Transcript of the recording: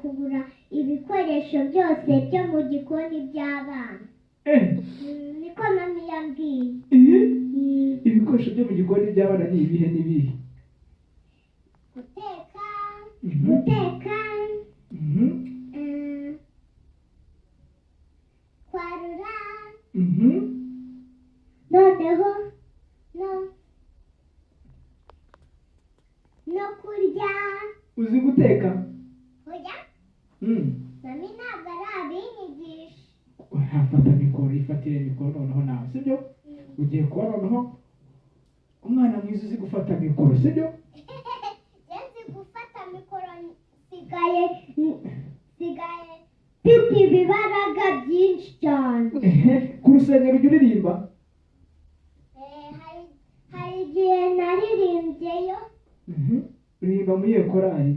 kugura ibikoresho byose byo mu gikoni by'abana. Niko mami yambwiye. Ibikoresho byo mu gikoni by'abana ni ibihe n'ibihe? Guteka, kwarura, noneho no kurya. Uzi guteka? Oya, mami ntabwo arabinyigisha. Fata mikoro, ifatire mikoro noneho nawe, sibyo? Ugiye kuba noneho umwana mwiza uzi gufata mikoro, sibyo? Nzi gufata mikoro, sigaye mfite ibibaraga byinshi cyane. Ku rusengero ujya uririmba? Hari igihe naririmbyeyo. Uririmba muri iyo korali?